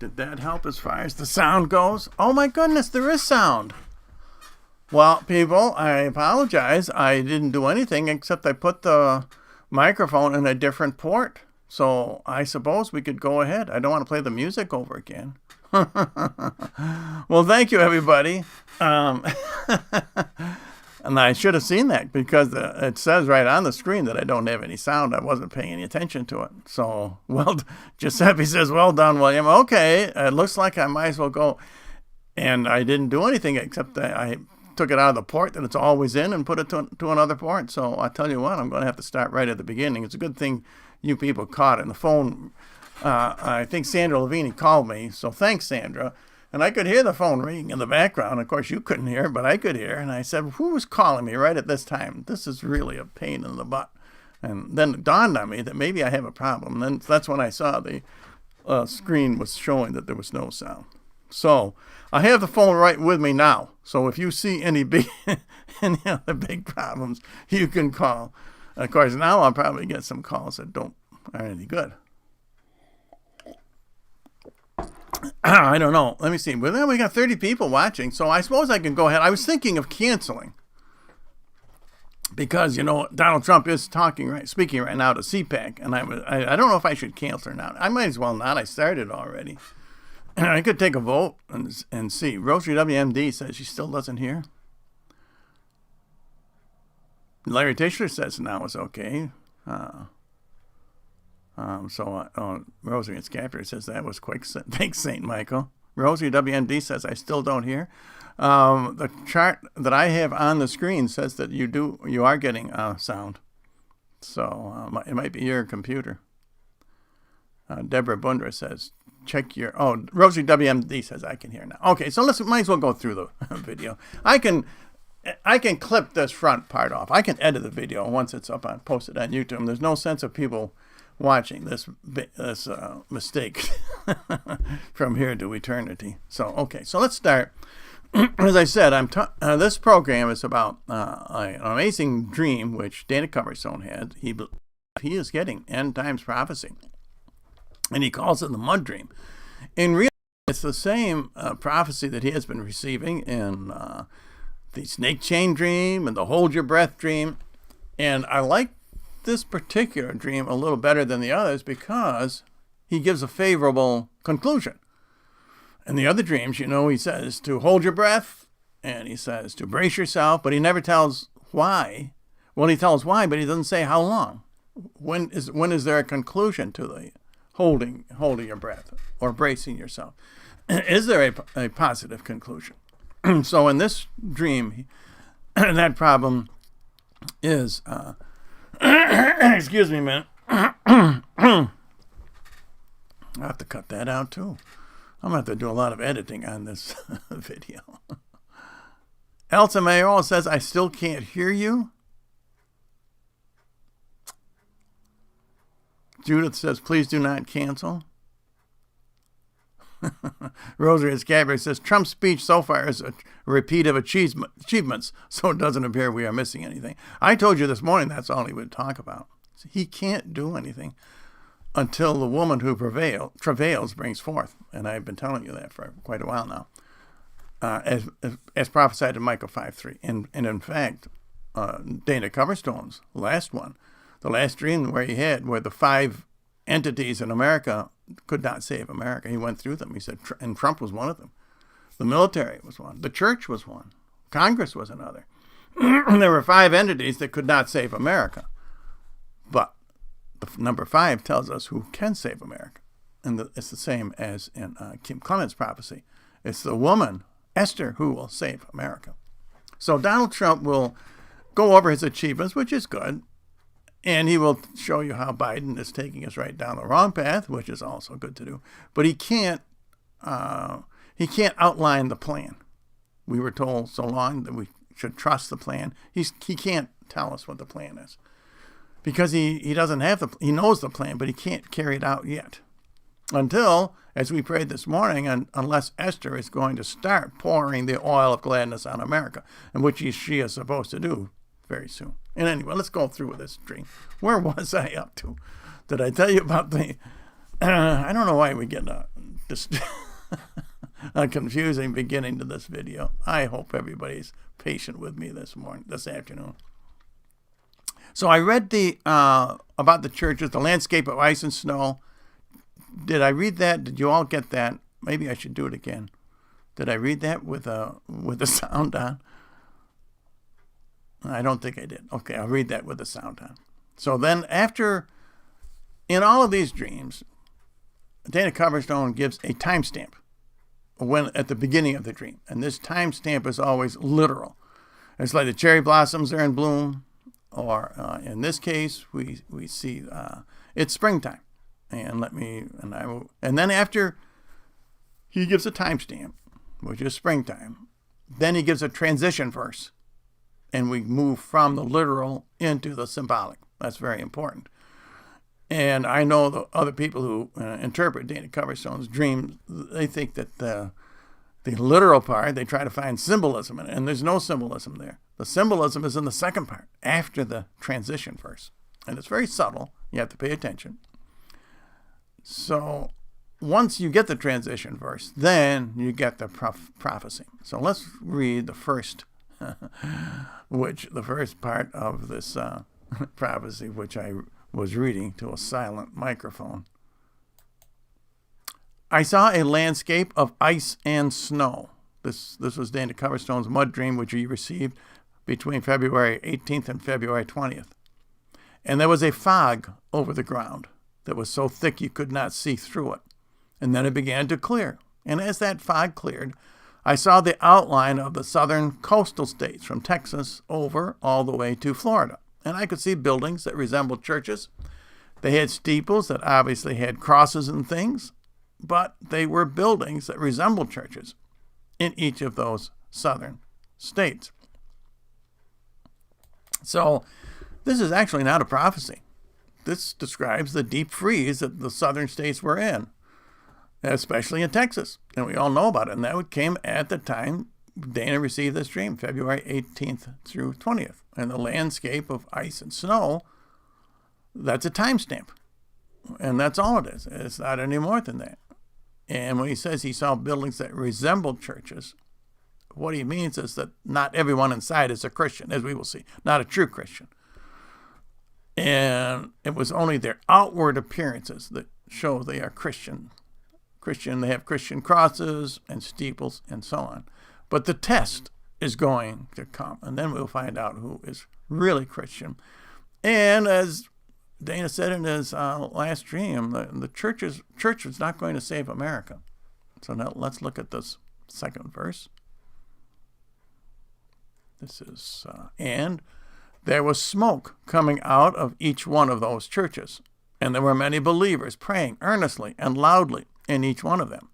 Did that help as far as the sound goes? Oh my goodness, there is sound. Well, people, I apologize. I didn't do anything except I put the microphone in a different port. So I suppose we could go ahead. I don't want to play the music over again. Well, thank you, everybody. And I should have seen that because it says right on the screen that I don't have any sound. I wasn't paying any attention to it. So, well, Giuseppe says, well done, William. Okay, it looks like I might as well go. And I didn't do anything except that I took it out of the port that it's always in and put it to another port. So I tell you what, I'm going to have to start right at the beginning. It's a good thing you people caught it. And the phone, I think Sandra Levine called me. So thanks, Sandra. And I could hear the phone ringing in the background. Of course, you couldn't hear, but I could hear. And I said, who was calling me right at this time? This is really a pain in the butt. And then it dawned on me that maybe I have a problem. And then that's when I saw the screen was showing that there was no sound. So I have the phone right with me now. So if you see any other big problems, you can call. Of course, now I'll probably get some calls that aren't any good. I don't know. Let me see. Well, then we got 30 people watching, so I suppose I can go ahead. I was thinking of canceling because, Donald Trump is speaking right now to CPAC, and I don't know if I should cancel or not. I might as well not. I started already. I could take a vote and see. Rosary WMD says she still doesn't hear. Larry Tischler says now it's okay. Rosary and Scapter says that was quick. Thanks, St. Michael. Rosary WMD says I still don't hear. The chart that I have on the screen says that you are getting sound. So it might be your computer. Deborah Bundra says check your. Oh, Rosary WMD says I can hear now. Okay, so might as well go through the video. I can clip this front part off. I can edit the video once it's up posted on YouTube. There's no sense of people watching this mistake from here to eternity. So, okay, so let's start. As I said, this program is about an amazing dream which Dana Coverstone had. He is getting end times prophecy, and he calls it the mud dream. In reality, it's the same prophecy that he has been receiving in the snake chain dream and the hold your breath dream. And I like this particular dream a little better than the others because he gives a favorable conclusion. In the other dreams, he says to hold your breath and he says to brace yourself, but he never tells why. Well, he tells why, but he doesn't say how long. When is there a conclusion to the holding your breath or bracing yourself? Is there a positive conclusion? So in this dream, that problem is, excuse me a minute. I'll have to cut that out too. I'm going to have to do a lot of editing on this video. Elsa Mayoral says, I still can't hear you. Judith says, please do not cancel. Rosary Scabry says, Trump's speech so far is a repeat of achievements, so it doesn't appear we are missing anything. I told you this morning that's all he would talk about. He can't do anything until the woman who travails brings forth. And I've been telling you that for quite a while now, as prophesied in Micah 5:3. And in fact, Dana Coverstone's last one, the last dream where the 5 entities in America could not save America. He went through them. He said, and Trump was one of them. The military was one. The church was one. Congress was another. There were 5 entities that could not save America. But the number 5 tells us who can save America. And it's the same as in Kim Clement's prophecy. It's the woman, Esther, who will save America. So Donald Trump will go over his achievements, which is good. And he will show you how Biden is taking us right down the wrong path, which is also good to do. But he can't outline the plan. We were told so long that we should trust the plan. He can't tell us what the plan is because he doesn't have he knows the plan, but he can't carry it out yet. Until, as we prayed this morning, unless Esther is going to start pouring the oil of gladness on America, and which she is supposed to do very soon. And anyway, let's go through with this dream. Where was I up to? Did I tell you about the... I don't know why we get a confusing beginning to this video. I hope everybody's patient with me this afternoon. So I read about the churches, the landscape of ice and snow. Did I read that? Did you all get that? Maybe I should do it again. Did I read that with the sound on? I don't think I did. Okay, I'll read that with the sound on. So then in all of these dreams, Dana Coverstone gives a timestamp at the beginning of the dream. And this timestamp is always literal. It's like the cherry blossoms are in bloom, or in this case, we see it's springtime. And then after he gives a timestamp, which is springtime, then he gives a transition verse. And we move from the literal into the symbolic. That's very important. And I know the other people who interpret Dana Coverstone's dreams, they think that the literal part, they try to find symbolism in it, and there's no symbolism there. The symbolism is in the second part, after the transition verse. And it's very subtle. You have to pay attention. So once you get the transition verse, then you get the prophecy. So let's read the first the first part of this prophecy, which I was reading to a silent microphone. I saw a landscape of ice and snow. This was Dana Coverstone's mud dream, which he received between February 18th and February 20th. And there was a fog over the ground that was so thick you could not see through it. And then it began to clear. And as that fog cleared, I saw the outline of the southern coastal states from Texas over all the way to Florida. And I could see buildings that resembled churches. They had steeples that obviously had crosses and things, but they were buildings that resembled churches in each of those southern states. So this is actually not a prophecy. This describes the deep freeze that the southern states were in, especially in Texas. And we all know about it. And that came at the time Dana received this dream, February 18th through 20th. And the landscape of ice and snow, that's a timestamp. And that's all it is. It's not any more than that. And when he says he saw buildings that resembled churches, what he means is that not everyone inside is a Christian, as we will see, not a true Christian. And it was only their outward appearances that show they are Christian. They have Christian crosses and steeples and so on. But the test is going to come, and then we'll find out who is really Christian. And as Dana said in his last dream, the church is not going to save America. So now let's look at this second verse. This is, and there was smoke coming out of each one of those churches, and there were many believers praying earnestly and loudly in each one of them.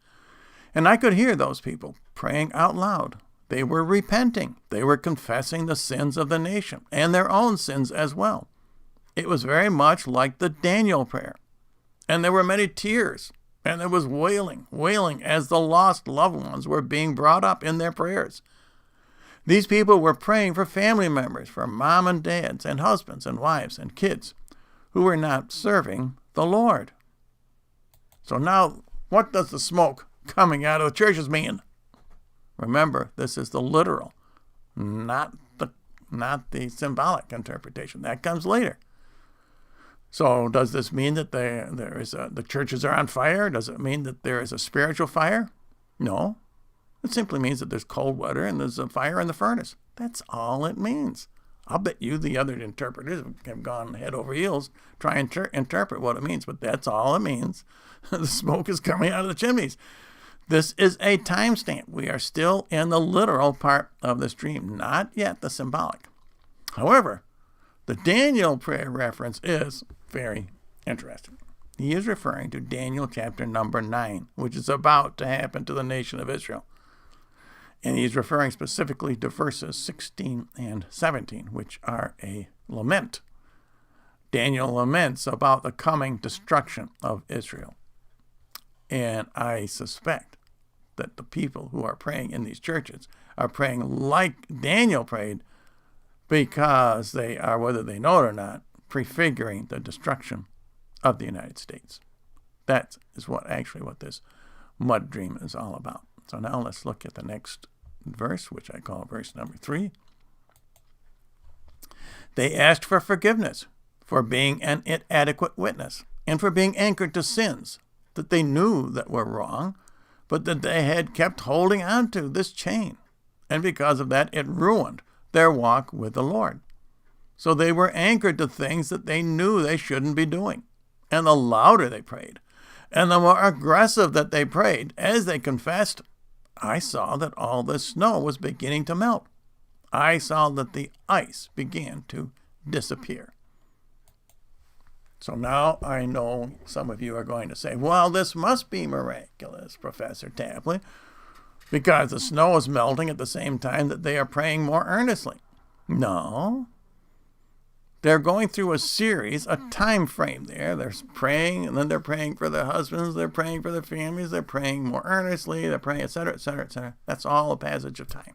And I could hear those people praying out loud. They were repenting. They were confessing the sins of the nation and their own sins as well. It was very much like the Daniel prayer. And there were many tears, and there was wailing as the lost loved ones were being brought up in their prayers. These people were praying for family members, for mom and dads and husbands and wives and kids who were not serving the Lord. So now, what does the smoke coming out of the churches mean? Remember, this is the literal, not the symbolic interpretation. That comes later. So does this mean that the churches are on fire? Does it mean that there is a spiritual fire? No. It simply means that there's cold weather and there's a fire in the furnace. That's all it means. I'll bet you the other interpreters have gone head over heels trying to interpret what it means, but that's all it means. The smoke is coming out of the chimneys. This is a timestamp. We are still in the literal part of this dream, not yet the symbolic. However, the Daniel prayer reference is very interesting. He is referring to Daniel chapter number 9, which is about to happen to the nation of Israel. And he's referring specifically to verses 16 and 17, which are a lament. Daniel laments about the coming destruction of Israel. And I suspect that the people who are praying in these churches are praying like Daniel prayed, because they are, whether they know it or not, prefiguring the destruction of the United States. That is what this mud dream is all about. So now let's look at the next verse, which I call verse number 3. They asked for forgiveness for being an inadequate witness and for being anchored to sins that they knew that were wrong, but that they had kept holding on to this chain. And because of that, it ruined their walk with the Lord. So they were anchored to things that they knew they shouldn't be doing. And the louder they prayed, and the more aggressive that they prayed, as they confessed, I saw that all the snow was beginning to melt. I saw that the ice began to disappear. So now I know some of you are going to say, well, this must be miraculous, Professor Tapley, because the snow is melting at the same time that they are praying more earnestly. No. They're going through a series, a time frame there. They're praying, and then they're praying for their husbands, they're praying for their families, they're praying more earnestly, they're praying, etc., etc., etc. That's all a passage of time.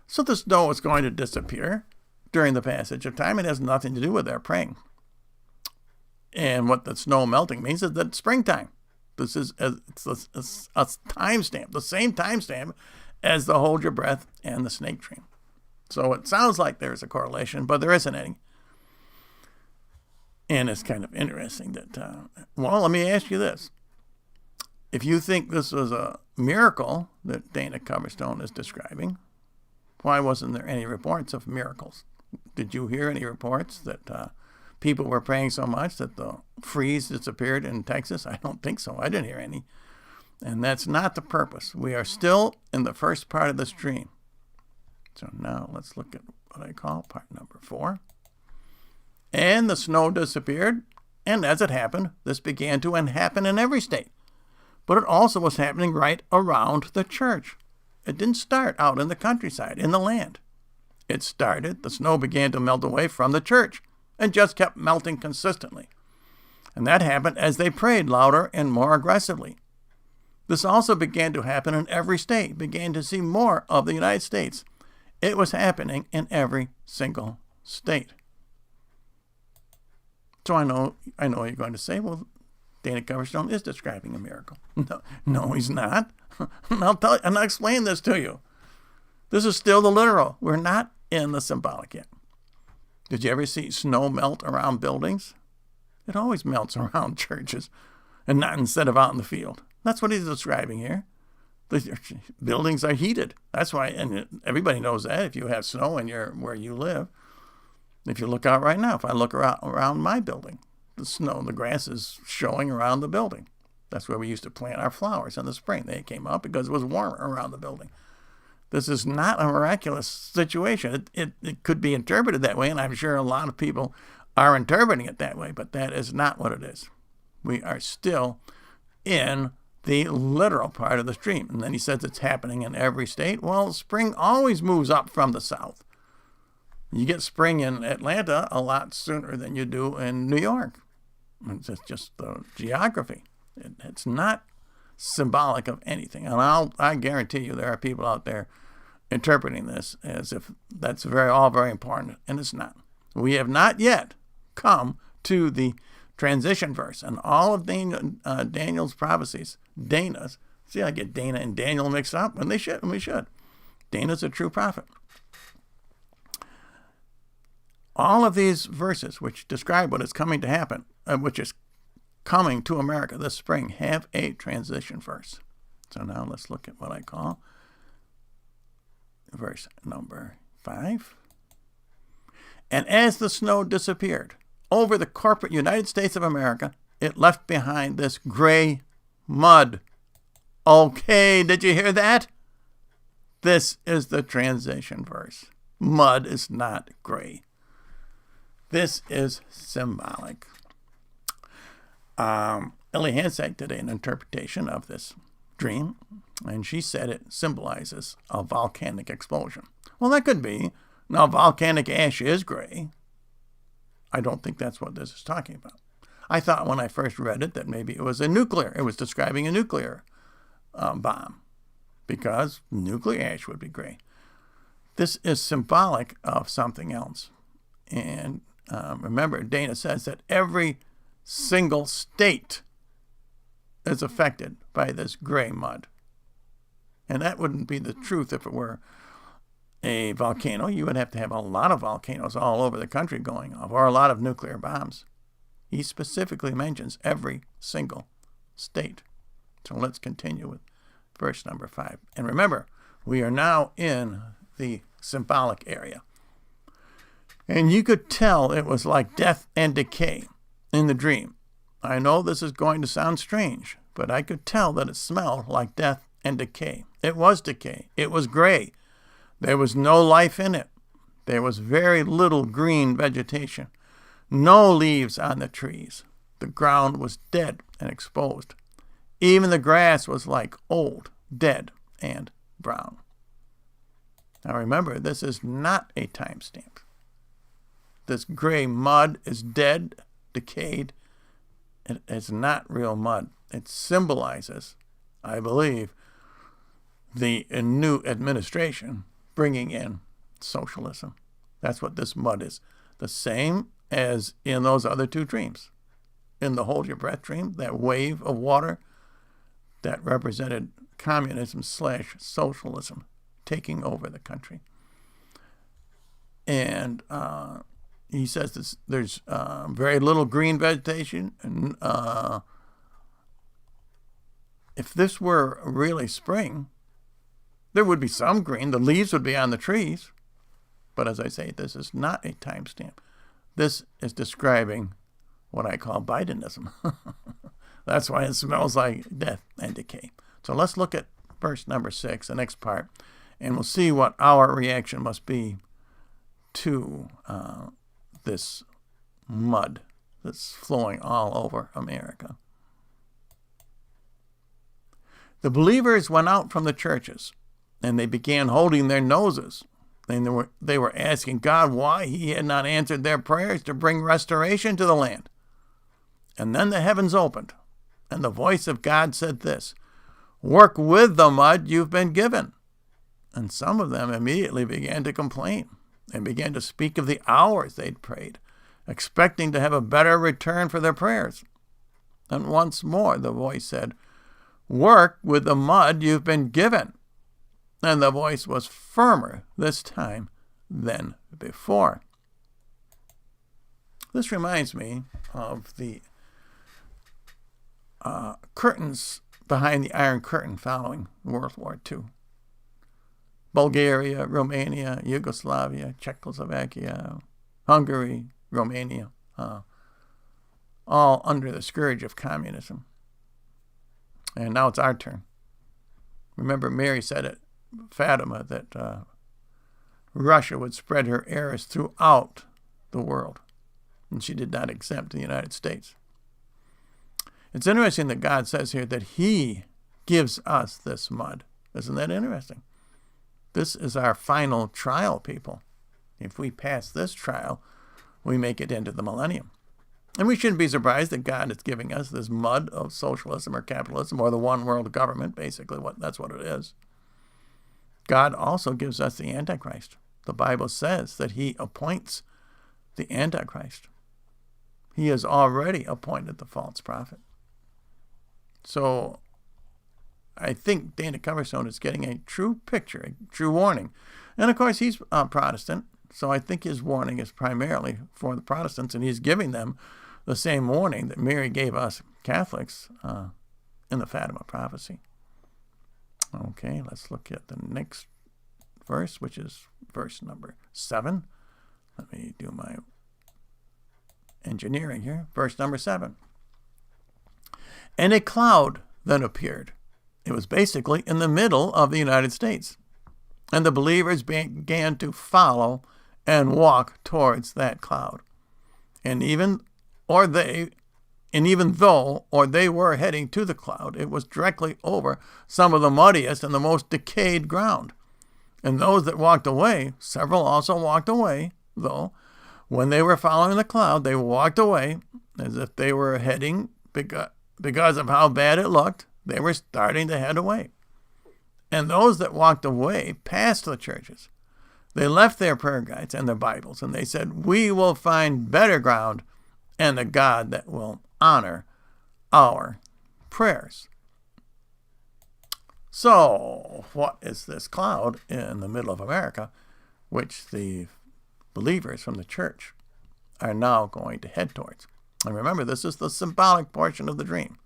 So the snow is going to disappear during the passage of time. It has nothing to do with their praying. And what the snow melting means is that it's springtime. This is a timestamp, the same timestamp as the hold your breath and the snake dream. So it sounds like there's a correlation, but there isn't any. And it's kind of interesting that, well, let me ask you this. If you think this was a miracle that Dana Coverstone is describing, why wasn't there any reports of miracles? Did you hear any reports that people were praying so much that the freeze disappeared in Texas? I don't think so. I didn't hear any. And that's not the purpose. We are still in the first part of this dream. So now let's look at what I call part number 4. And the snow disappeared, and as it happened, this began to happen in every state. But it also was happening right around the church. It didn't start out in the countryside, in the land. It started, the snow began to melt away from the church, and just kept melting consistently. And that happened as they prayed louder and more aggressively. This also began to happen in every state, began to see more of the United States. It was happening in every single state. So I know you're going to say, well, Dana Coverstone is describing a miracle. No, he's not. And I'll explain this to you. This is still the literal. We're not in the symbolic yet. Did you ever see snow melt around buildings? It always melts around churches, and not instead of out in the field. That's what he's describing here. The buildings are heated. That's why, and everybody knows that if you have snow in where you live. If you look out right now, if I look around my building, the grass is showing around the building. That's where we used to plant our flowers in the spring. They came up because it was warmer around the building. This is not a miraculous situation. It could be interpreted that way, and I'm sure a lot of people are interpreting it that way, but that is not what it is. We are still in the literal part of the dream. And then he says it's happening in every state. Well, spring always moves up from the south. You get spring in Atlanta a lot sooner than you do in New York. It's just the geography. It's not symbolic of anything. And I guarantee you there are people out there interpreting this as if that's all very important, and it's not. We have not yet come to the transition verse. And all of Daniel's prophecies, Dana's, see, I get Dana and Daniel mixed up, and we should. Dana's a true prophet. All of these verses which describe what is coming to happen, which is coming to America this spring, have a transition verse. So now let's look at what I call verse number 5. And as the snow disappeared over the corporate United States of America, it left behind this gray mud. Okay, did you hear that? This is the transition verse. Mud is not gray. This is symbolic. Ellie Hansack did an interpretation of this dream, and she said it symbolizes a volcanic explosion. Well, that could be. Now, volcanic ash is gray. I don't think that's what this is talking about. I thought when I first read it that maybe it was describing a nuclear bomb, because nuclear ash would be gray. This is symbolic of something else. And remember, Dana says that every single state is affected by this gray mud. And that wouldn't be the truth if it were a volcano. You would have to have a lot of volcanoes all over the country going off, or a lot of nuclear bombs. He specifically mentions every single state. So let's continue with verse number 5. And remember, we are now in the symbolic area. And you could tell it was like death and decay in the dream. I know this is going to sound strange, but I could tell that it smelled like death and decay. It was decay. It was gray. There was no life in it. There was very little green vegetation. No leaves on the trees. The ground was dead and exposed. Even the grass was like old, dead, and brown. Now remember, this is not a timestamp. This gray mud is dead, decayed. It's not real mud. It symbolizes, I believe, the new administration bringing in socialism. That's what this mud is. The same as in those other two dreams. In the hold your breath dream, that wave of water, that represented communism / socialism taking over the country. And he says there's very little green vegetation. And if this were really spring, there would be some green. The leaves would be on the trees. But as I say, this is not a timestamp. This is describing what I call Bidenism. That's why it smells like death and decay. So let's look at verse number 6, the next part, and we'll see what our reaction must be to this mud that's flowing all over America. The believers went out from the churches, and they began holding their noses. And they were asking God why he had not answered their prayers to bring restoration to the land. And then the heavens opened, and the voice of God said this, "Work with the mud you've been given." And some of them immediately began to complain and began to speak of the hours they'd prayed, expecting to have a better return for their prayers. And once more the voice said, "Work with the mud you've been given." And the voice was firmer this time than before. This reminds me of the curtains behind the Iron Curtain following World War II. Bulgaria, Romania, Yugoslavia, Czechoslovakia, Hungary, Romania, all under the scourge of communism. And now it's our turn. Remember, Mary said at Fatima that Russia would spread her errors throughout the world, and she did not exempt the United States. It's interesting that God says here that he gives us this mud. Isn't that interesting? This is our final trial, people. If we pass this trial, we make it into the millennium. And we shouldn't be surprised that God is giving us this mud of socialism or capitalism or the one world government, basically. That's what it is. God also gives us the Antichrist. The Bible says that he appoints the Antichrist. He has already appointed the false prophet. So I think Dana Coverstone is getting a true picture, a true warning. And of course, he's a Protestant, so I think his warning is primarily for the Protestants, and he's giving them the same warning that Mary gave us Catholics in the Fatima prophecy. Okay, let's look at the next verse, which is verse number 7. Let me do my engineering here. Verse number 7. And a cloud then appeared. It was basically in the middle of the United States. And the believers began to follow and walk towards that cloud. And even though they were heading to the cloud, it was directly over some of the muddiest and the most decayed ground. And those that walked away, several also walked away, though, when they were following the cloud, they walked away as if they were heading, because of how bad it looked, they were starting to head away. And those that walked away past the churches, they left their prayer guides and their Bibles, and they said, "We will find better ground and a God that will honor our prayers. So, what is this cloud in the middle of America, which the believers from the church are now going to head towards? And remember, this is the symbolic portion of the dream.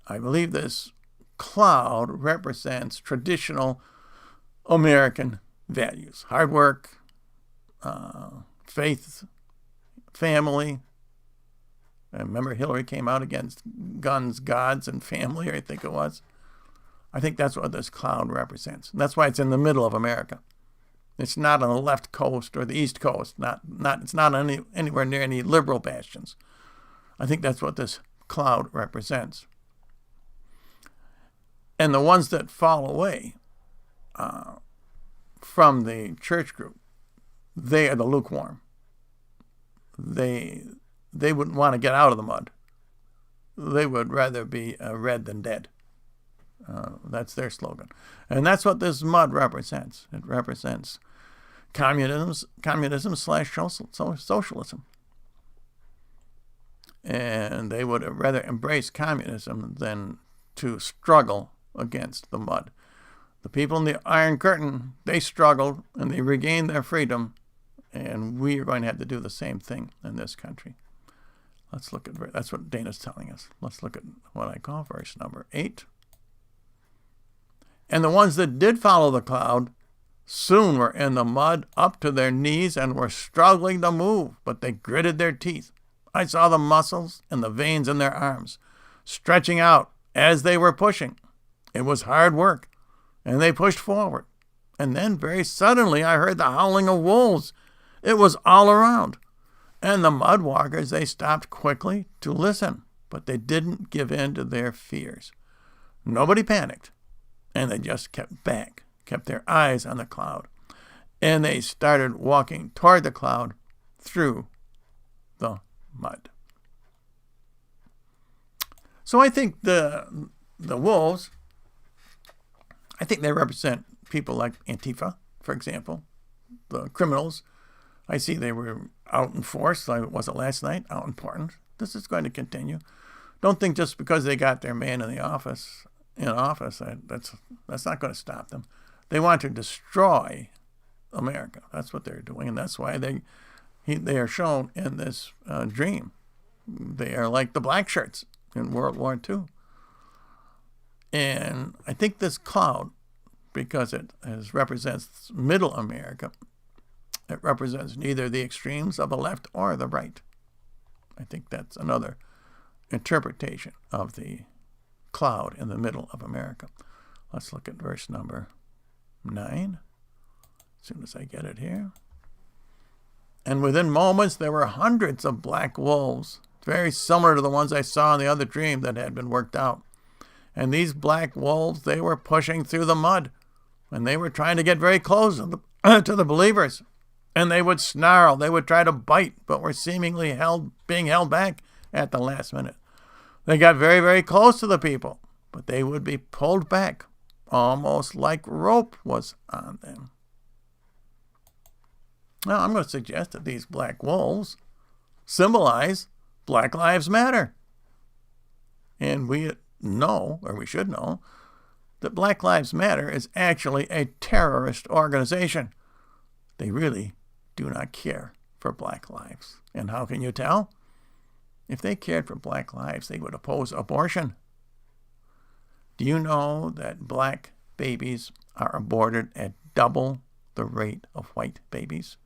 I believe this cloud represents traditional American values. Hard work, faith, family. I remember Hillary came out against guns, gods, and family, I think it was. I think that's what this cloud represents. And that's why it's in the middle of America. It's not on the left coast or the east coast. It's not anywhere near any liberal bastions. I think that's what this cloud represents. And the ones that fall away from the church group, they are the lukewarm. They wouldn't want to get out of the mud. They would rather be red than dead. That's their slogan. And that's what this mud represents. It represents communism/socialism. And they would rather embrace communism than to struggle against the mud. The people in the Iron Curtain, they struggled and they regained their freedom, and we are going to have to do the same thing in this country. Let's look at, that's what Dana's telling us. Let's look at what I call verse number 8. And the ones that did follow the cloud soon were in the mud up to their knees and were struggling to move, but they gritted their teeth. I saw the muscles and the veins in their arms stretching out as they were pushing. It was hard work, and they pushed forward. And then very suddenly I heard the howling of wolves. It was all around. And the mud walkers, they stopped quickly to listen, but they didn't give in to their fears. Nobody panicked, and they just kept back, kept their eyes on the cloud, and they started walking toward the cloud through the mud. So I think the wolves, I think they represent people like Antifa, for example, the criminals. I see they were out in force. Was it last night? Out in Portland. This is going to continue. Don't think just because they got their man in office, that's not going to stop them. They want to destroy America. That's what they're doing, and that's why they are shown in this dream. They are like the black shirts in World War II. And I think this cloud, because it represents middle America, it represents neither the extremes of the left or the right. I think that's another interpretation of the cloud in the middle of America. Let's look at verse number 9, as soon as I get it here. And within moments there were hundreds of black wolves, very similar to the ones I saw in the other dream that had been worked out. And these black wolves, they were pushing through the mud, and they were trying to get very close to the believers. And they would snarl, they would try to bite, but were seemingly being held back at the last minute. They got very, very close to the people, but they would be pulled back, almost like rope was on them. Now, I'm going to suggest that these black wolves symbolize Black Lives Matter. And we know, or we should know, that Black Lives Matter is actually a terrorist organization. They really do not care for black lives. And how can you tell? If they cared for black lives, they would oppose abortion. Do you know that black babies are aborted at double the rate of white babies?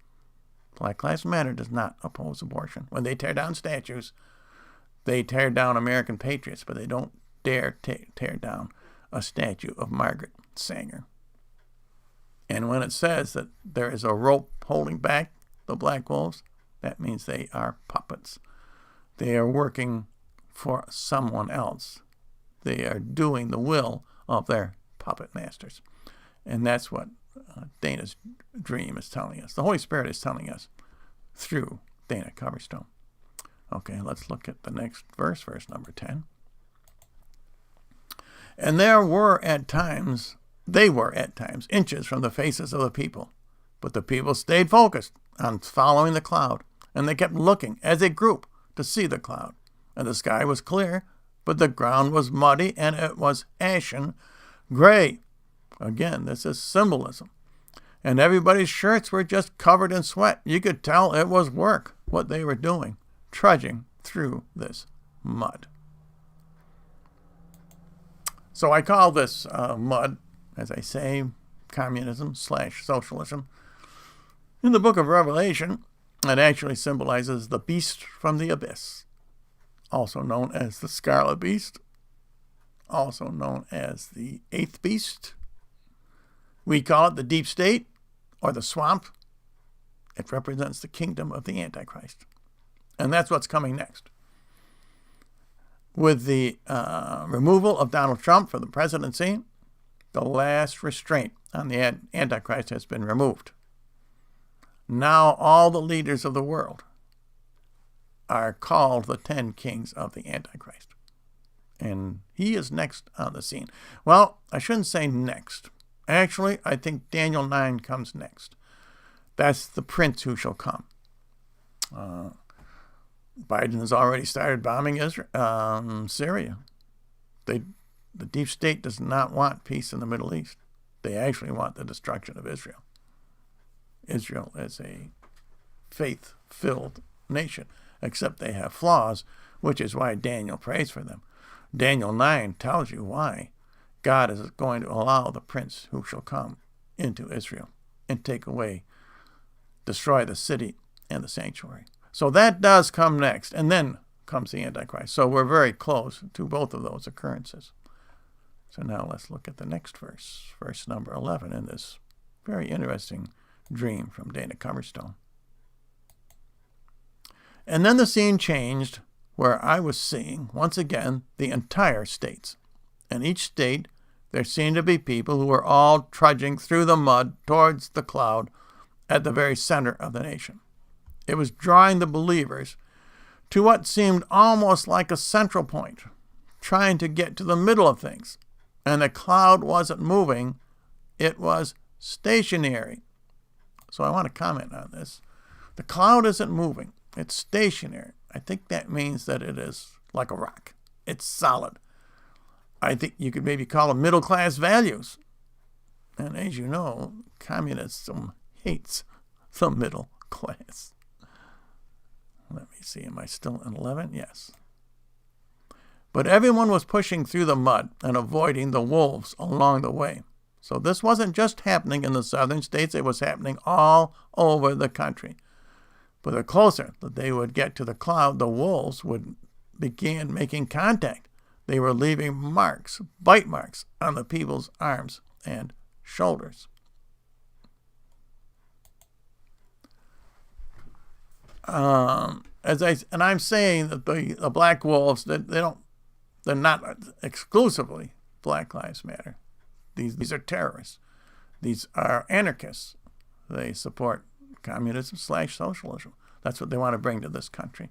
Black Lives Matter does not oppose abortion. When they tear down statues, they tear down American patriots, but they don't dare tear down a statue of Margaret Sanger. And when it says that there is a rope holding back the black wolves, that means they are puppets. They are working for someone else. They are doing the will of their puppet masters. And that's what Dana's dream is telling us. The Holy Spirit is telling us through Dana Coverstone. Okay, let's look at the next verse, verse number 10. And they were at times inches from the faces of the people. But the people stayed focused on following the cloud, and they kept looking as a group to see the cloud. And the sky was clear, but the ground was muddy and it was ashen gray. Again, this is symbolism. And everybody's shirts were just covered in sweat. You could tell it was work, what they were doing, trudging through this mud. So I call this mud, as I say, communism/socialism. In the book of Revelation, it actually symbolizes the beast from the abyss, also known as the scarlet beast, also known as the eighth beast. We call it the deep state or the swamp. It represents the kingdom of the Antichrist. And that's what's coming next. With the removal of Donald Trump from the presidency, the last restraint on the Antichrist has been removed. Now all the leaders of the world are called the 10 kings of the Antichrist. And he is next on the scene. Well, I shouldn't say next. Actually, I think Daniel 9 comes next. That's the prince who shall come. Biden has already started bombing Syria. The deep state does not want peace in the Middle East. They actually want the destruction of Israel. Israel is a faith-filled nation, except they have flaws, which is why Daniel prays for them. Daniel 9 tells you why God is going to allow the prince who shall come into Israel and destroy the city and the sanctuary. So that does come next, and then comes the Antichrist. So we're very close to both of those occurrences. So now let's look at the next verse, verse number 11, in this very interesting dream from Dana Coverstone. And then the scene changed, where I was seeing, once again, the entire states. In each state, there seemed to be people who were all trudging through the mud towards the cloud at the very center of the nation. It was drawing the believers to what seemed almost like a central point, trying to get to the middle of things. And the cloud wasn't moving, it was stationary. So I want to comment on this. The cloud isn't moving, it's stationary. I think that means that it is like a rock. It's solid. I think you could maybe call it middle-class values. And as you know, communism hates the middle class. Let me see, am I still in 11? Yes. But everyone was pushing through the mud and avoiding the wolves along the way. So this wasn't just happening in the southern states, it was happening all over the country. But the closer that they would get to the cloud, the wolves would begin making contact. They were leaving marks, bite marks, on the people's arms and shoulders. I'm saying that the black wolves, they're not exclusively Black Lives Matter. These are terrorists. These are anarchists. They support communism/socialism. That's what they want to bring to this country.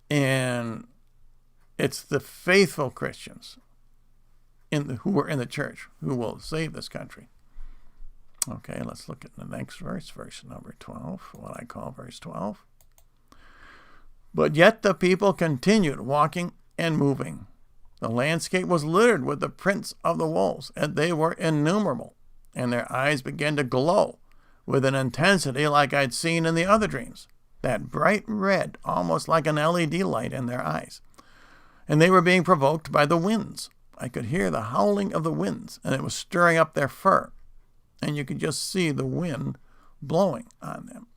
And it's the faithful Christians who are in the church who will save this country. Okay, let's look at the next verse, verse number 12, what I call verse 12. But yet the people continued walking and moving. The landscape was littered with the prints of the wolves, and they were innumerable, and their eyes began to glow with an intensity like I'd seen in the other dreams, that bright red, almost like an LED light in their eyes. And they were being provoked by the winds. I could hear the howling of the winds, and it was stirring up their fur, and you could just see the wind blowing on them.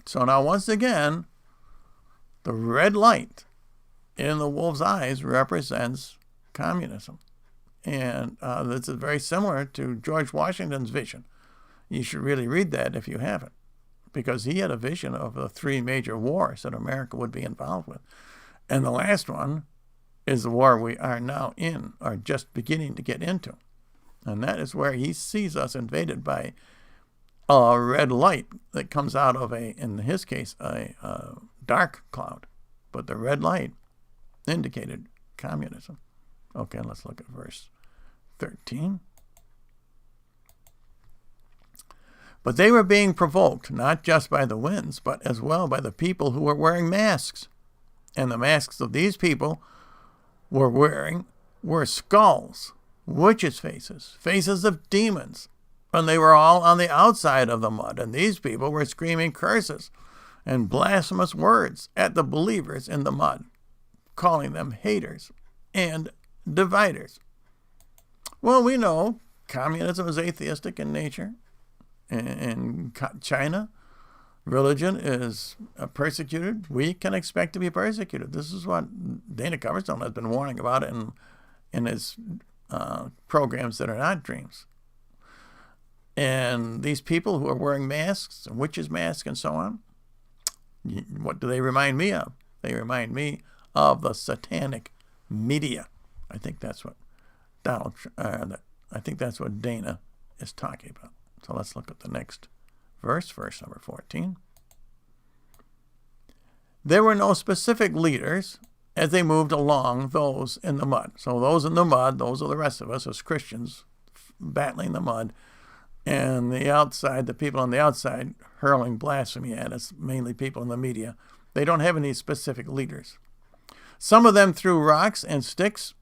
So now once again, the red light in the wolf's eyes represents communism. And this is very similar to George Washington's vision. You should really read that if you haven't, because he had a vision of the 3 major wars that America would be involved with. And the last one is the war we are now in, or just beginning to get into. And that is where he sees us invaded by a red light that comes out of in his case, a dark cloud. But the red light indicated communism. Okay, let's look at verse 13. But they were being provoked, not just by the winds, but as well by the people who were wearing masks. And the masks of these people were wearing were skulls, witches' faces, faces of demons, and they were all on the outside of the mud, and these people were screaming curses and blasphemous words at the believers in the mud, calling them haters and dividers. Well, we know communism is atheistic in nature. In China, religion is persecuted. We can expect to be persecuted. This is what Dana Coverstone has been warning about in his programs that are not dreams. And these people who are wearing masks, and witches' masks and so on, what do they remind me of? They remind me of the satanic media. I think that's what that's what Dana is talking about. So let's look at the next verse number 14. There were no specific leaders as they moved along those in the mud. So those in the mud, those are the rest of us as Christians battling the mud. And the outside, the people on the outside hurling blasphemy at us, mainly people in the media. They don't have any specific leaders. Some of them threw rocks and sticks,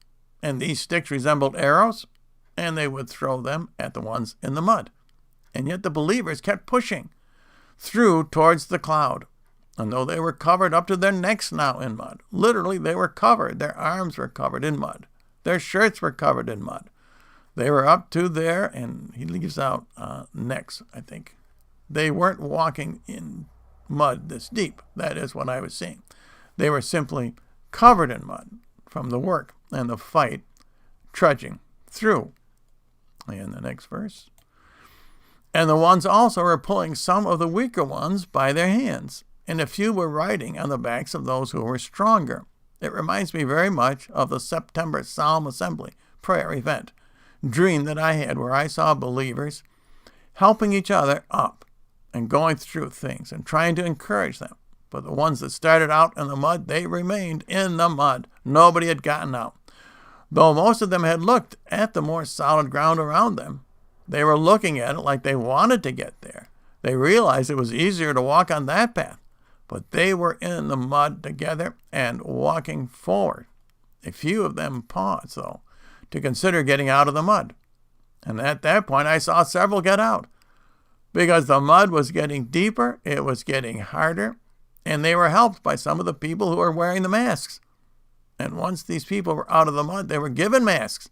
and these sticks resembled arrows, and they would throw them at the ones in the mud. And yet the believers kept pushing through towards the cloud. And though they were covered up to their necks now in mud, literally they were covered. Their arms were covered in mud. Their shirts were covered in mud. They were up to there, and he leaves out necks, I think. They weren't walking in mud this deep. That is what I was seeing. They were simply covered in mud from the work and the fight, trudging through. In the next verse. And the ones also were pulling some of the weaker ones by their hands, and a few were riding on the backs of those who were stronger. It reminds me very much of the September Solemn Assembly prayer event dream that I had, where I saw believers helping each other up and going through things and trying to encourage them. But the ones that started out in the mud, they remained in the mud. Nobody had gotten out. Though most of them had looked at the more solid ground around them, they were looking at it like they wanted to get there. They realized it was easier to walk on that path, but they were in the mud together and walking forward. A few of them paused, though, to consider getting out of the mud. And at that point, I saw several get out, because the mud was getting deeper, it was getting harder, and they were helped by some of the people who were wearing the masks. And once these people were out of the mud, they were given masks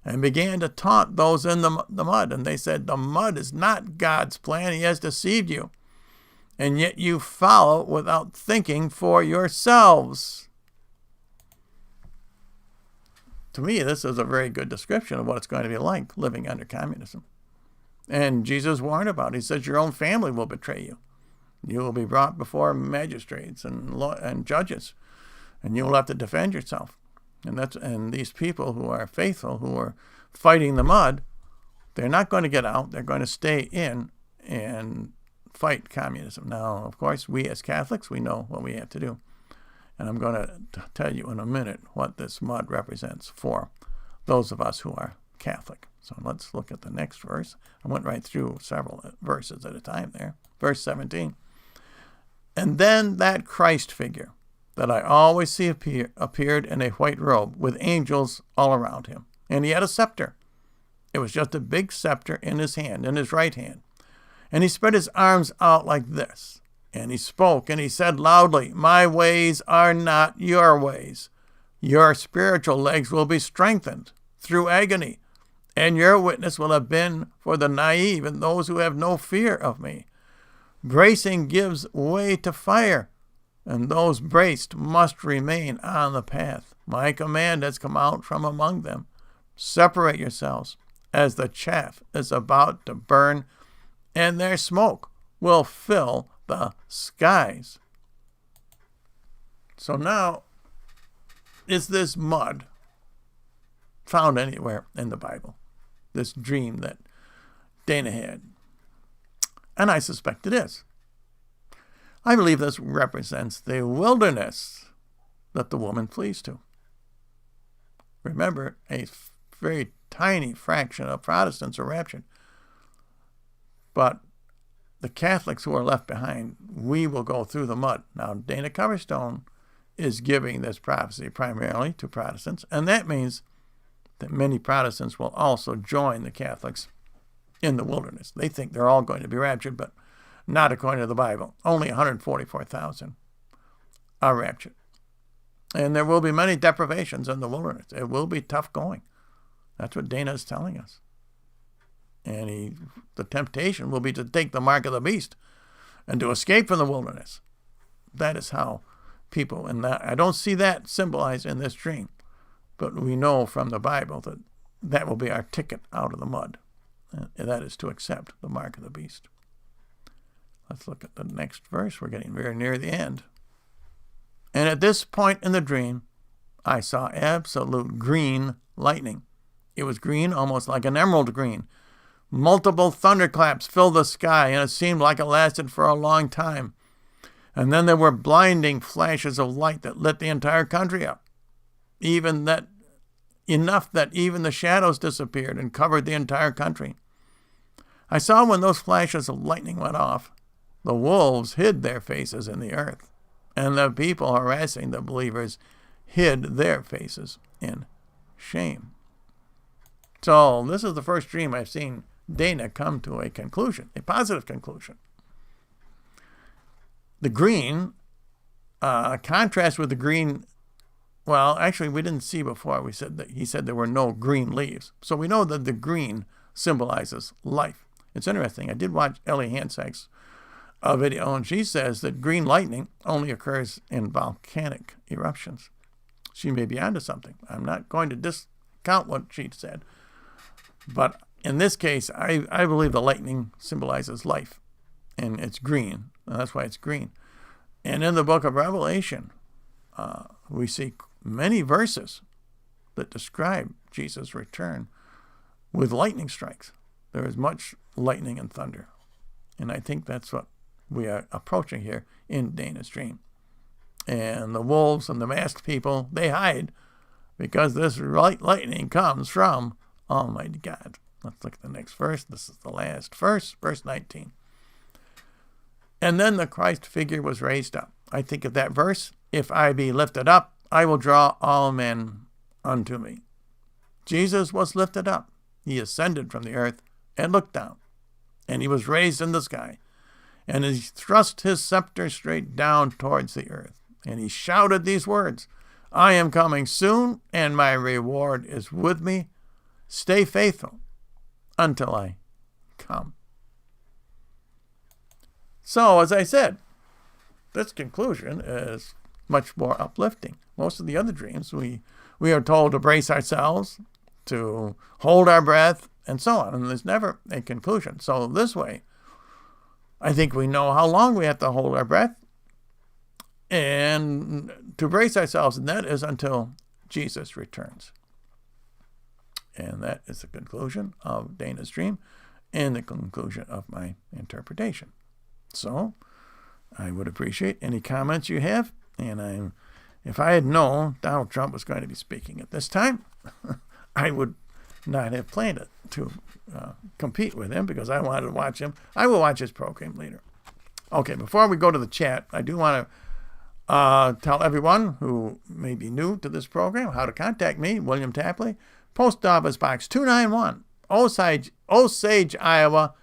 and began to taunt those in the mud. And they said, the mud is not God's plan. He has deceived you. And yet you follow without thinking for yourselves. To me, this is a very good description of what it's going to be like living under communism. And Jesus warned about it. He says, your own family will betray you. You will be brought before magistrates and judges, and you will have to defend yourself. And these people who are faithful, who are fighting the mud, they're not going to get out. They're going to stay in and fight communism. Now, of course, we as Catholics, we know what we have to do. And I'm going to tell you in a minute what this mud represents for those of us who are Catholic. So let's look at the next verse. I went right through several verses at a time there. Verse 17. And then that Christ figure that I always see appeared in a white robe with angels all around him. And he had a scepter. It was just a big scepter in his hand, in his right hand. And he spread his arms out like this. And he spoke, and he said loudly, my ways are not your ways. Your spiritual legs will be strengthened through agony, and your witness will have been for the naive and those who have no fear of me. Bracing gives way to fire, and those braced must remain on the path. My command has come out from among them. Separate yourselves, as the chaff is about to burn, and their smoke will fill the skies. So now, is this mud found anywhere in the Bible? This dream that Dana had? And I suspect it is. I believe this represents the wilderness that the woman flees to. Remember, a very tiny fraction of Protestants are raptured. But the Catholics who are left behind, we will go through the mud. Now, Dana Coverstone is giving this prophecy primarily to Protestants, and that means that many Protestants will also join the Catholics in the wilderness. They think they're all going to be raptured, but not according to the Bible. Only 144,000 are raptured. And there will be many deprivations in the wilderness. It will be tough going. That's what Dana is telling us. And the temptation will be to take the mark of the beast and to escape from the wilderness. That is how people, and I don't see that symbolized in this dream, but we know from the Bible that that will be our ticket out of the mud. And that is to accept the mark of the beast. Let's look at the next verse. We're getting very near the end. And at this point in the dream, I saw absolute green lightning. It was green, almost like an emerald green. Multiple thunderclaps filled the sky, and it seemed like it lasted for a long time. And then there were blinding flashes of light that lit the entire country up. Enough that even the shadows disappeared and covered the entire country. I saw when those flashes of lightning went off, the wolves hid their faces in the earth, and the people harassing the believers hid their faces in shame. So this is the first dream I've seen Dana come to a conclusion, a positive conclusion. The green contrasts with the green. Well, actually, we didn't see before. He said there were no green leaves. So we know that the green symbolizes life. It's interesting. I did watch Ellie Hansack's video, and she says that green lightning only occurs in volcanic eruptions. She may be onto something. I'm not going to discount what she said. But in this case, I believe the lightning symbolizes life, and it's green. And that's why it's green. And in the book of Revelation, we see many verses that describe Jesus' return with lightning strikes. There is much lightning and thunder. And I think that's what we are approaching here in Dana's dream. And the wolves and the masked people, they hide because this lightning comes from Almighty God. Let's look at the next verse. This is the last verse, verse 19. And then the Christ figure was raised up. I think of that verse, if I be lifted up, I will draw all men unto me. Jesus was lifted up. He ascended from the earth and looked down. And he was raised in the sky. And he thrust his scepter straight down towards the earth. And he shouted these words, I am coming soon, and my reward is with me. Stay faithful until I come. So, as I said, this conclusion is much more uplifting. Most of the other dreams, we are told to brace ourselves, to hold our breath, and so on. And there's never a conclusion. So this way, I think we know how long we have to hold our breath and to brace ourselves, and that is until Jesus returns. And that is the conclusion of Dana's dream and the conclusion of my interpretation. So I would appreciate any comments you have. And if I had known Donald Trump was going to be speaking at this time, I would not have planned it to compete with him because I wanted to watch him. I will watch his program later. Okay, before we go to the chat, I do want to tell everyone who may be new to this program how to contact me, William Tapley, Post Office Box 291, Osage, Iowa,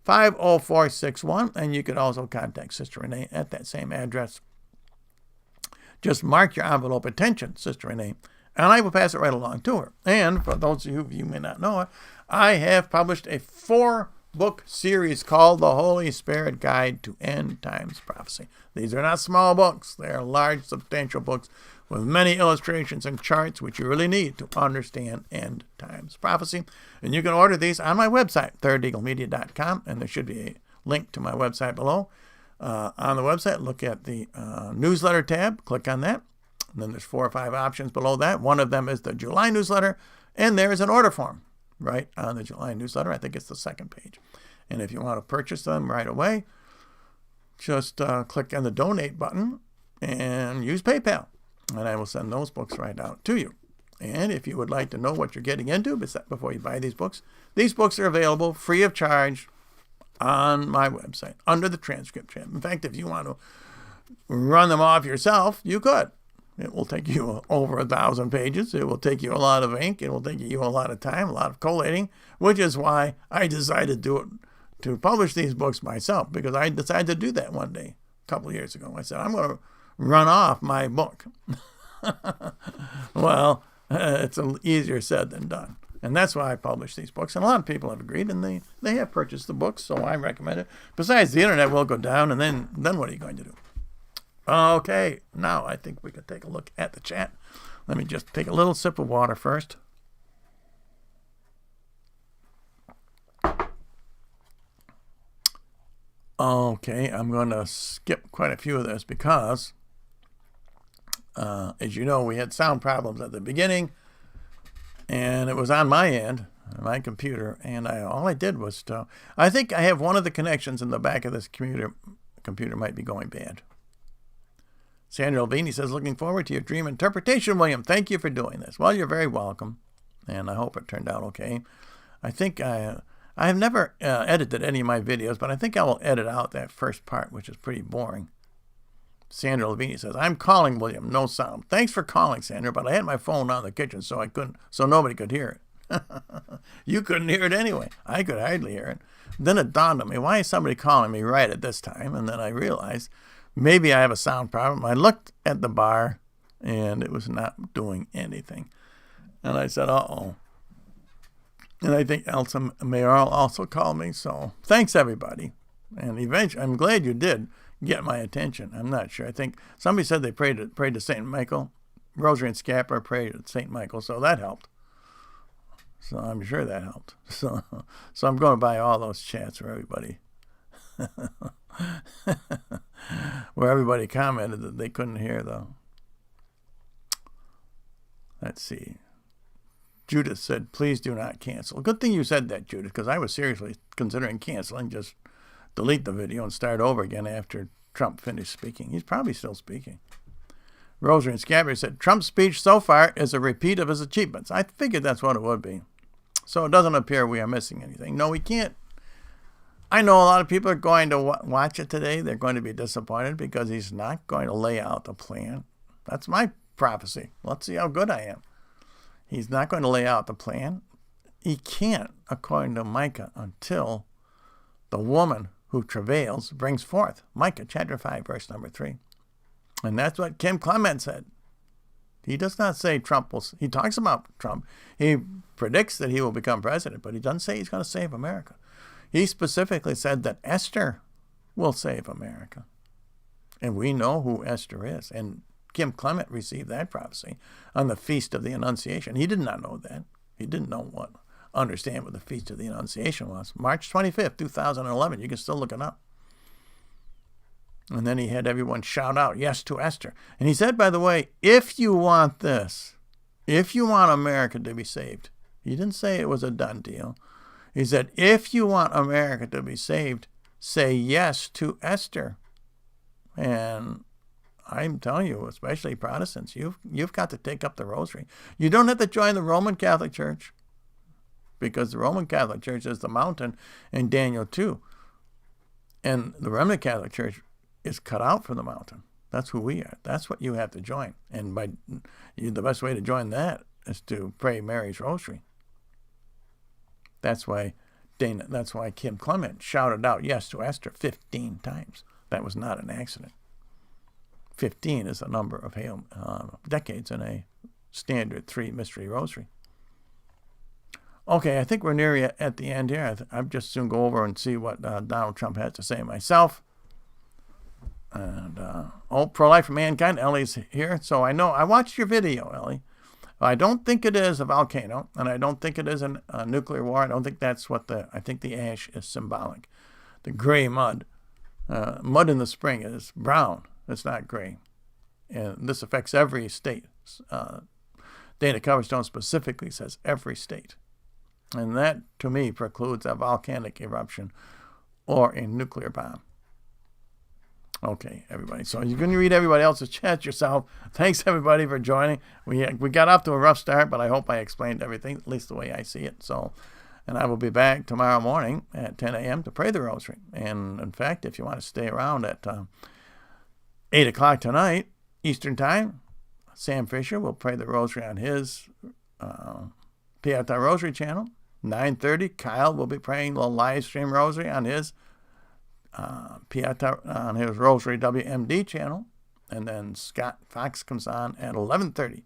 50461. And you could also contact Sister Renee at that same address. Just mark your envelope, attention, Sister Renee, and I will pass it right along to her. And for those of you who may not know it, I have published a 4-book series called The Holy Spirit Guide to End Times Prophecy. These are not small books. They are large, substantial books with many illustrations and charts which you really need to understand end times prophecy. And you can order these on my website, thirdeaglemedia.com, and there should be a link to my website below. On the website, look at the newsletter tab, click on that. And then there's 4 or 5 options below that. One of them is the July newsletter, and there is an order form right on the July newsletter. I think it's the second page. And if you want to purchase them right away, just click on the donate button and use PayPal. And I will send those books right out to you. And if you would like to know what you're getting into before you buy these books are available free of charge on my website under the transcript tab. In fact, if you want to run them off yourself, you could. It will take you over 1,000 pages. It will take you a lot of ink. It will take you a lot of time, a lot of collating, which is why I decided to publish these books myself, because I decided to do that one day, a couple of years ago. I said, I'm going to run off my book. Well, it's easier said than done. And that's why I publish these books. And a lot of people have agreed, and they have purchased the books, so I recommend it. Besides, the internet will go down, and then what are you going to do? Okay, now I think we can take a look at the chat. Let me just take a little sip of water first. Okay, I'm going to skip quite a few of this because, as you know, we had sound problems at the beginning, and it was on my end, my computer, and all I did was I think I have one of the connections in the back of this computer might be going bad. Sandra Alvini says, looking forward to your dream interpretation, William. Thank you for doing this. Well, you're very welcome, and I hope it turned out okay. I think I have never edited any of my videos, but I think I will edit out that first part, which is pretty boring. Sandra Alvini says, I'm calling William, no sound. Thanks for calling, Sandra, but I had my phone on in the kitchen, so nobody could hear it. You couldn't hear it anyway. I could hardly hear it. Then it dawned on me, why is somebody calling me right at this time? And then I realized, maybe I have a sound problem. I looked at the bar, and it was not doing anything. And I said, uh-oh. And I think Elsa Mayoral also called me. So thanks, everybody. And eventually, I'm glad you did get my attention. I'm not sure. I think somebody said they prayed to St. Michael. Rosary and Scapular prayed to St. Michael, so that helped. So I'm sure that helped. So I'm going to buy all those chats for everybody. Where everybody commented that they couldn't hear, though. Let's see. Judith said, please do not cancel. Good thing you said that, Judith, because I was seriously considering canceling. Just delete the video and start over again after Trump finished speaking. He's probably still speaking. Rosary and Scabbard said, Trump's speech so far is a repeat of his achievements. I figured that's what it would be. So it doesn't appear we are missing anything. No, we can't. I know a lot of people are going to watch it today. They're going to be disappointed because he's not going to lay out the plan. That's my prophecy. Let's see how good I am. He's not going to lay out the plan. He can't, according to Micah, until the woman who travails brings forth. Micah chapter 5, verse number 3. And that's what Kim Clement said. He does not say Trump will. He talks about Trump. He predicts that he will become president, but he doesn't say he's going to save America. He specifically said that Esther will save America. And we know who Esther is. And Kim Clement received that prophecy on the Feast of the Annunciation. He did not know that. He didn't understand what the Feast of the Annunciation was. March 25th, 2011. You can still look it up. And then he had everyone shout out, yes to Esther. And he said, by the way, if you want this, if you want America to be saved, he didn't say it was a done deal. He said, if you want America to be saved, say yes to Esther. And I'm telling you, especially Protestants, you've got to take up the rosary. You don't have to join the Roman Catholic Church, because the Roman Catholic Church is the mountain in Daniel 2. And the Remnant Catholic Church is cut out from the mountain. That's who we are. That's what you have to join. And the best way to join that is to pray Mary's Rosary. That's why Kim Clement shouted out yes to Esther 15 times. That was not an accident. 15 is the number of decades in a standard 3 mystery rosary. Okay, I think we're near at the end here. I'll just soon go over and see what Donald Trump has to say myself. And, Pro-Life for Mankind, Ellie's here. So I watched your video, Ellie. I don't think it is a volcano, and I don't think it is a nuclear war. I don't think that's I think the ash is symbolic. The gray mud in the spring is brown. It's not gray. And this affects every state. Dana Coverstone specifically says every state. And that, to me, precludes a volcanic eruption or a nuclear bomb. Okay, everybody. So you can read everybody else's chat yourself. Thanks, everybody, for joining. We got off to a rough start, but I hope I explained everything, at least the way I see it. And I will be back tomorrow morning at 10 a.m. to pray the rosary. And, in fact, if you want to stay around at 8 o'clock tonight, Eastern Time, Sam Fisher will pray the rosary on his Pieta Rosary channel. 9:30, Kyle will be praying the live stream rosary on his on his Rosary WMD channel. And then Scott Fox comes on at 11:30.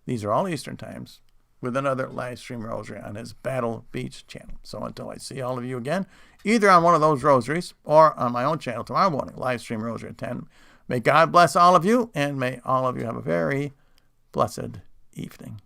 These are all Eastern times, with another live stream rosary on his Battle Beach channel. So until I see all of you again, either on one of those rosaries or on my own channel tomorrow morning, live stream rosary at 10, may God bless all of you, and may all of you have a very blessed evening.